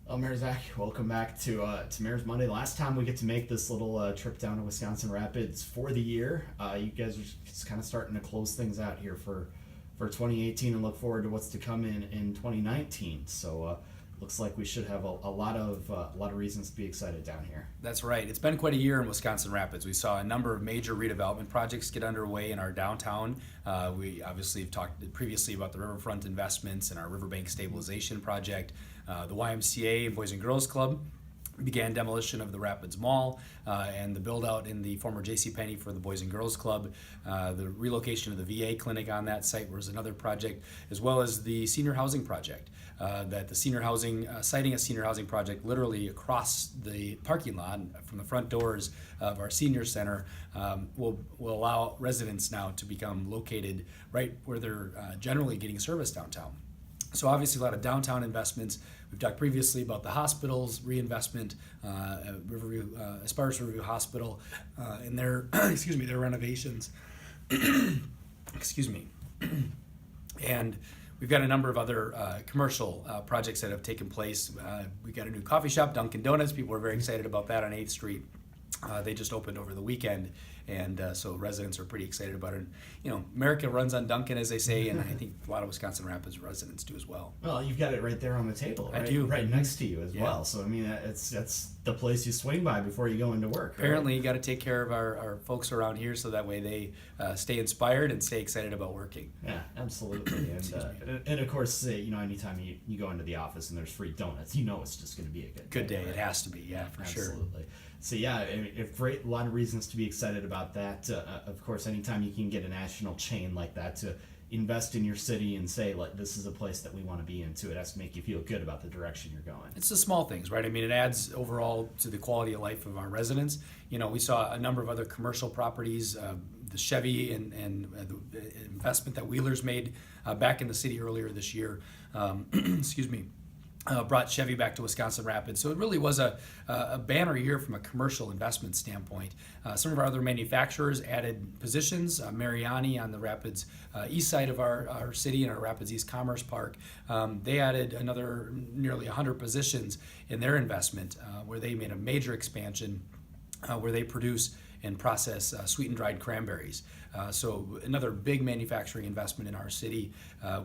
Well, Mayor Zach, welcome back to Mayor's Monday. Last time we get to make this little trip down to Wisconsin Rapids for the year. You guys are just kind of starting to close things out here for 2018 and look forward to what's to come in 2019. So looks like we should have a lot of reasons to be excited down here. That's right. It's been quite a year in Wisconsin Rapids. We saw a number of major redevelopment projects get underway in our downtown. We obviously have talked previously about the riverfront investments and our riverbank stabilization project. The YMCA Boys and Girls Club began demolition of the Rapids Mall and the build out in the former JCPenney for the Boys and Girls Club. The relocation of the VA clinic on that site was another project, as well as the senior housing project. That the senior housing, citing a senior housing project literally across the parking lot from the front doors of our senior center will allow residents now to become located right where they're generally getting service downtown. So obviously a lot of downtown investments. We've talked previously about the hospitals reinvestment, Riverview, Aspirus Riverview Hospital, and their their renovations. Excuse me. And we've got a number of other commercial projects that have taken place. We got a new coffee shop, Dunkin' Donuts. People are very excited about that on 8th Street. They just opened over the weekend, and so residents are pretty excited about it. You know, America runs on Dunkin', as they say, and I think a lot of Wisconsin Rapids residents do as well. Well, you've got it right there on the table, right? I do. Right next to you as Yeah. well. So, I mean, that's the place you swing by before you go into work. Right? Apparently, you got to take care of our folks around here so that way they stay inspired and stay excited about working. Yeah, absolutely. And of course, anytime you go into the office and there's free donuts, it's just going to be a good Day. right? It has to be, yeah, for sure. Absolutely. So yeah, a lot of reasons to be excited about that. Of course, anytime you can get a national chain like that to invest in your city and say, like, this is a place that we want to be into, it has to make you feel good about the direction you're going. It's the small things, right? I mean, it adds overall to the quality of life of our residents. You know, we saw a number of other commercial properties, the Chevy and the investment that Wheelers made back in the city earlier this year. Excuse me. Brought Chevy back to Wisconsin Rapids. So it really was a banner year from a commercial investment standpoint. Some of our other manufacturers added positions. Mariani on the Rapids east side of our city in our Rapids East Commerce Park, they added another nearly 100 positions in their investment where they made a major expansion where they produce and process sweetened dried cranberries. So another big manufacturing investment in our city.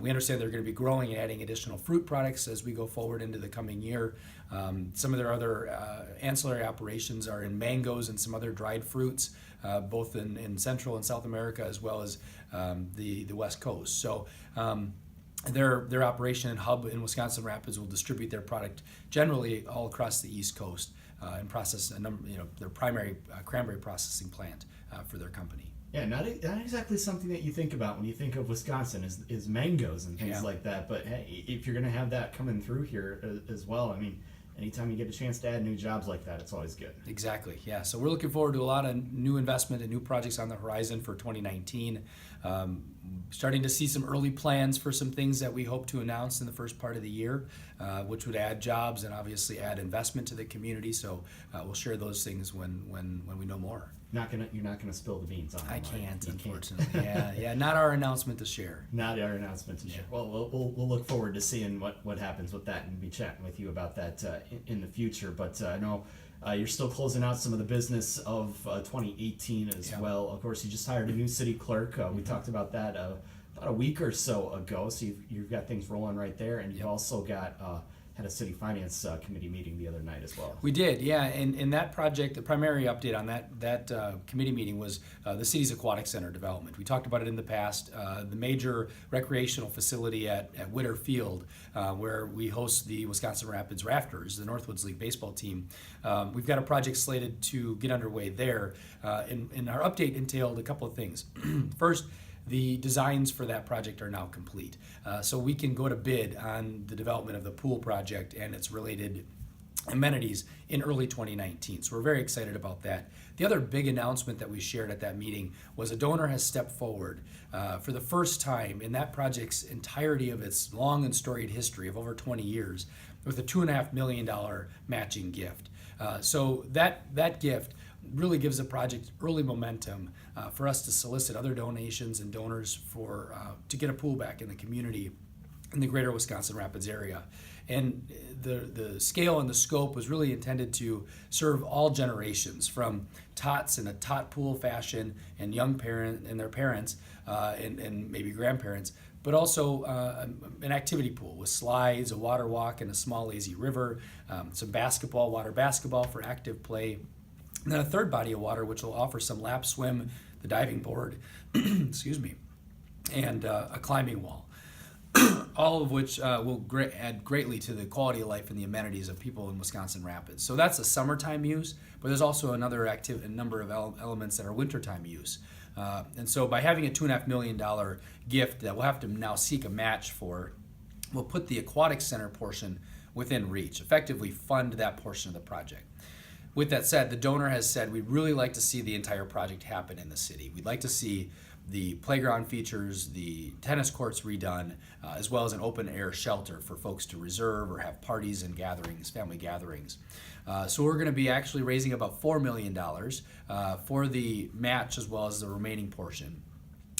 We understand they're going to be growing and adding additional fruit products as we go forward into the coming year. Some of their other ancillary operations are in mangoes and some other dried fruits, both in Central and South America as well as the West Coast. So their operation and hub in Wisconsin Rapids will distribute their product generally all across the East Coast and process their primary cranberry processing plant for their company. Yeah, not exactly something that you think about when you think of Wisconsin is mangoes and things like that. But hey, if you're going to have that coming through here as well, I mean, anytime you get a chance to add new jobs like that, it's always good. Exactly, yeah. So we're looking forward to a lot of new investment and new projects on the horizon for 2019. Starting to see some early plans for some things that we hope to announce in the first part of the year, which would add jobs and obviously add investment to the community. So we'll share those things when we know more. You're not gonna spill the beans on them. I right? can't, You unfortunately. Yeah, not our announcement to share. Not our announcement to share. Well, we'll look forward to seeing what happens with that and be chatting with you about that in the future. But I know you're still closing out some of the business of 2018 as well. Of course, you just hired a new city clerk. We talked about that about a week or so ago. So you've got things rolling right there, and you've also got had a city finance committee meeing the other night as well. We did, yeah. And that project, the primary update on that committee meeting was the city's aquatic center development. We talked about it in the past. The major recreational facility at Witter Field, where we host the Wisconsin Rapids Rafters, the Northwoods League baseball team. We've got a project slated to get underway there. And our update entailed a couple of things. First, the designs for that project are now complete. So we can go to bid on the development of the pool project and its related amenities in early 2019. So we're very excited about that. The other big announcement that we shared at that meeting was a donor has stepped forward for the first time in that project's entirety of its long and storied history of over 20 years with a $2.5 million matching gift. So that gift really gives the project early momentum for us to solicit other donations and donors to get a pool back in the community in the greater Wisconsin Rapids area. And the scale and the scope was really intended to serve all generations, from tots in a tot pool fashion and young parent and their parents and maybe grandparents, but also an activity pool with slides, a water walk, and a small lazy river, some water basketball for active play, and then a third body of water which will offer some lap swim, the diving board, excuse me, and a climbing wall. All of which will add greatly to the quality of life and the amenities of people in Wisconsin Rapids. So that's a summertime use, but there's also a number of elements that are wintertime use. And so by having a $2.5 million gift that we'll have to now seek a match for, we'll put the aquatic center portion within reach, effectively fund that portion of the project. With that said, the donor has said we'd really like to see the entire project happen in the city. We'd like to see the playground features, the tennis courts redone, as well as an open air shelter for folks to reserve or have parties and gatherings, family gatherings. So we're going to be actually raising about $4 million for the match as well as the remaining portion.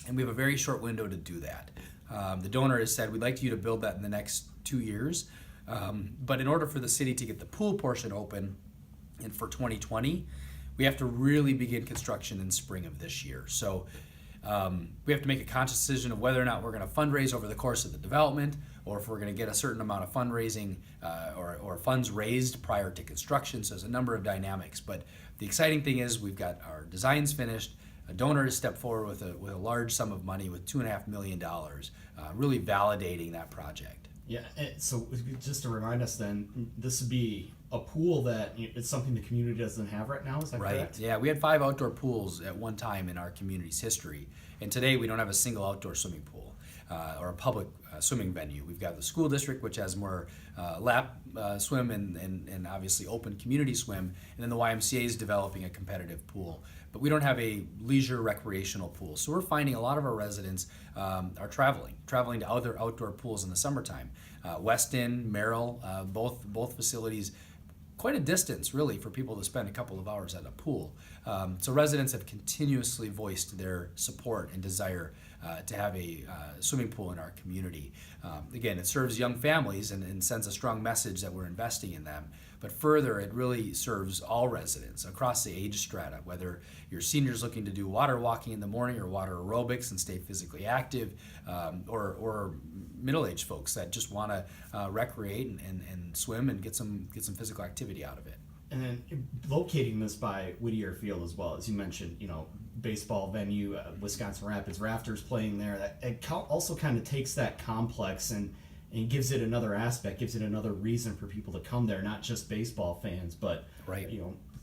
And we have a very short window to do that. The donor has said we'd like you to build that in the next 2 years. But in order for the city to get the pool portion open and for 2020, we have to really begin construction in spring of this year. So we have to make a conscious decision of whether or not we're going to fundraise over the course of the development, or if we're going to get a certain amount of fundraising or funds raised prior to construction. So there's a number of dynamics. But the exciting thing is we've got our designs finished. A donor has stepped forward with a large sum of money, with $2.5 million, really validating that project. Yeah, so just to remind us then, this would be a pool that it's something the community doesn't have right now, is that Right. correct? Yeah, we had 5 outdoor pools at one time in our community's history, and today we don't have a single outdoor swimming pool or a public swimming venue. We've got the school district, which has more lap swim and obviously open community swim, and then the YMCA is developing a competitive pool. But we don't have a leisure recreational pool. So we're finding a lot of our residents are traveling to other outdoor pools in the summertime. Weston, Merrill, both facilities, quite a distance really for people to spend a couple of hours at a pool. So residents have continuously voiced their support and desire to have a swimming pool in our community. Again, it serves young families and sends a strong message that we're investing in them. But further, it really serves all residents across the age strata, whether you're seniors looking to do water walking in the morning or water aerobics and stay physically active, or middle-aged folks that just want to recreate and swim and get some physical activity out of it. And then locating this by Whittier Field as well, as you mentioned, baseball venue, Wisconsin Rapids Rafters playing there. That it also kind of takes that complex and gives it another aspect, gives it another reason for people to come there, not just baseball fans, but Right.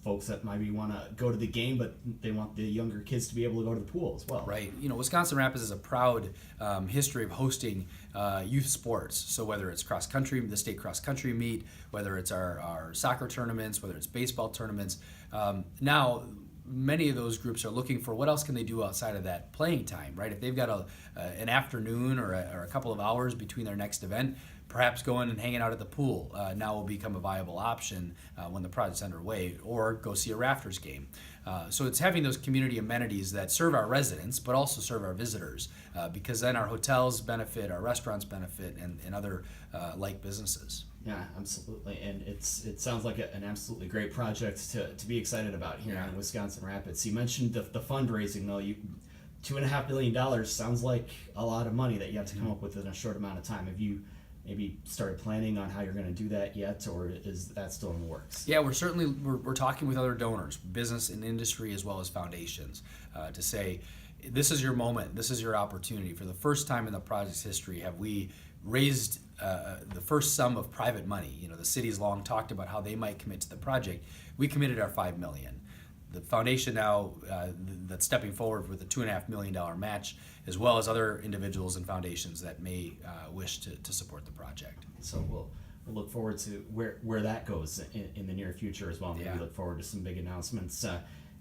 Folks that maybe want to go to the game, but they want the younger kids to be able to go to the pool as well. Right. Wisconsin Rapids has a proud history of hosting youth sports. So whether it's cross country, the state cross country meet, whether it's our soccer tournaments, whether it's baseball tournaments, now many of those groups are looking for what else can they do outside of that playing time, right? If they've got an afternoon or a couple of hours between their next event, perhaps going and hanging out at the pool now will become a viable option when the project's underway, or go see a Rafters game. So it's having those community amenities that serve our residents, but also serve our visitors, because then our hotels benefit, our restaurants benefit, and other like businesses. Yeah, absolutely, and it sounds like an absolutely great project to be excited about here in Wisconsin Rapids. You mentioned the fundraising though. $2.5 million sounds like a lot of money that you have to come up with in a short amount of time. Have you maybe started planning on how you're going to do that yet, or is that still in the works? Yeah, we're talking with other donors, business and industry, as well as foundations, to say, this is your moment, this is your opportunity. For the first time in the project's history, have we raised the first sum of private money. The city's long talked about how they might commit to the project. We committed our $5 million. The foundation now that's stepping forward with a $2.5 million match, as well as other individuals and foundations that may wish to support the project. So we'll look forward to where that goes in the near future as well. Maybe look forward to some big announcements.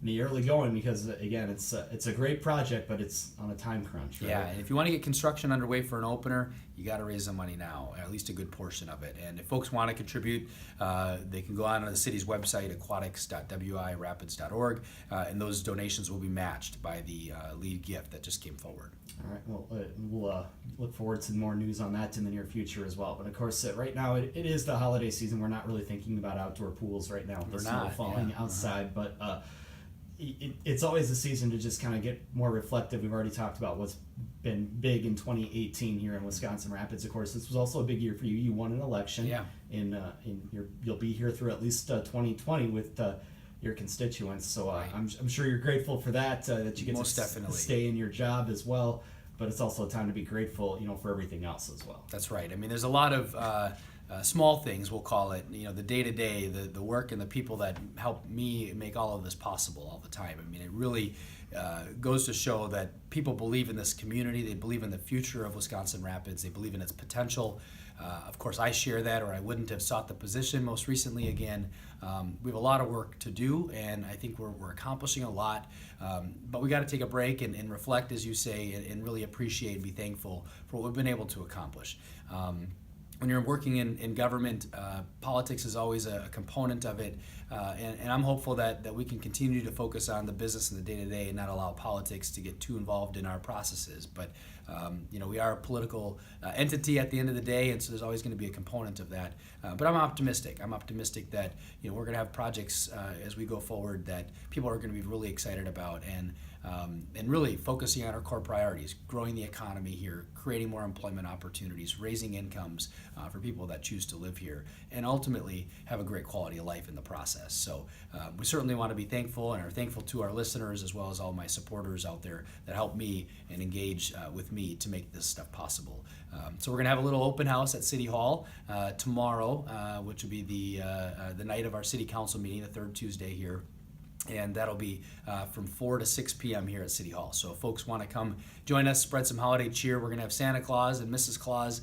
the early going, because again, it's a great project, but it's on a time crunch. Right? Yeah, and if you want to get construction underway for an opener, you got to raise the money now, at least a good portion of it. And if folks want to contribute, they can go on to the city's website, aquatics.wirapids.org, and those donations will be matched by the lead gift that just came forward. All right. Well, we'll look forward to more news on that in the near future as well. But of course, right now it is the holiday season. We're not really thinking about outdoor pools right now with the snow falling outside, but. It's always a season to just kind of get more reflective. We've already talked about what's been big in 2018 here in Wisconsin Rapids. Of course, this was also a big year for you. You won an election, you'll be here through at least 2020 with your constituents. So I'm sure you're grateful for that. That you get Most to definitely stay in your job as well. But it's also a time to be grateful, for everything else as well. That's right. I mean, there's a lot of small things, we'll call it, the day-to-day, the work and the people that help me make all of this possible all the time. I mean, it really goes to show that people believe in this community. They believe in the future of Wisconsin Rapids. They believe in its potential. Of course, I share that, or I wouldn't have sought the position. Most recently, again, we have a lot of work to do, and I think we're accomplishing a lot. But we got to take a break and reflect, as you say, and really appreciate and be thankful for what we've been able to accomplish. When you're working in government, politics is always a component of it, and I'm hopeful that we can continue to focus on the business and the day-to-day and not allow politics to get too involved in our processes. But we are a political entity at the end of the day, and so there's always going to be a component of that. But I'm optimistic. I'm optimistic that we're going to have projects as we go forward that people are going to be really excited about, and really focusing on our core priorities: growing the economy here, creating more employment opportunities, raising incomes for people that choose to live here, and ultimately have a great quality of life in the process. So we certainly want to be thankful, and are thankful to our listeners as well as all my supporters out there that help me and engage with me to make this stuff possible. So we're going to have a little open house at City Hall tomorrow, which will be the night of our City Council meeting, the third Tuesday here. And that'll be from 4 to 6 p.m. here at City Hall. So if folks want to come join us, spread some holiday cheer. We're going to have Santa Claus and Mrs. Claus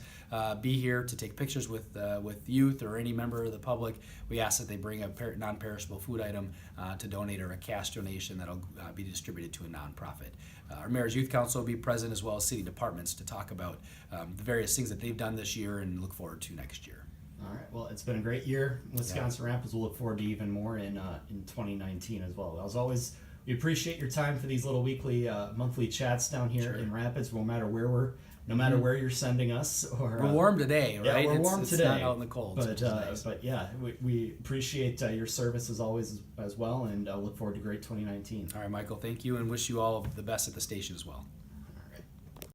be here to take pictures with youth or any member of the public. We ask that they bring a non-perishable food item to donate, or a cash donation that'll be distributed to a nonprofit. Our Mayor's Youth Council will be present, as well as city departments, to talk about the various things that they've done this year and look forward to next year. All right. Well, it's been a great year. Wisconsin Rapids. We'll look forward to even more in 2019 as well. As always, we appreciate your time for these little weekly, monthly chats down here in Rapids. No matter where you're sending us, or we're warm today, right? Yeah, we're warm today. It's not out in the cold, but which is nice. But yeah, we appreciate your service as always as well, and look forward to great 2019. All right, Michael. Thank you, and wish you all the best at the station as well.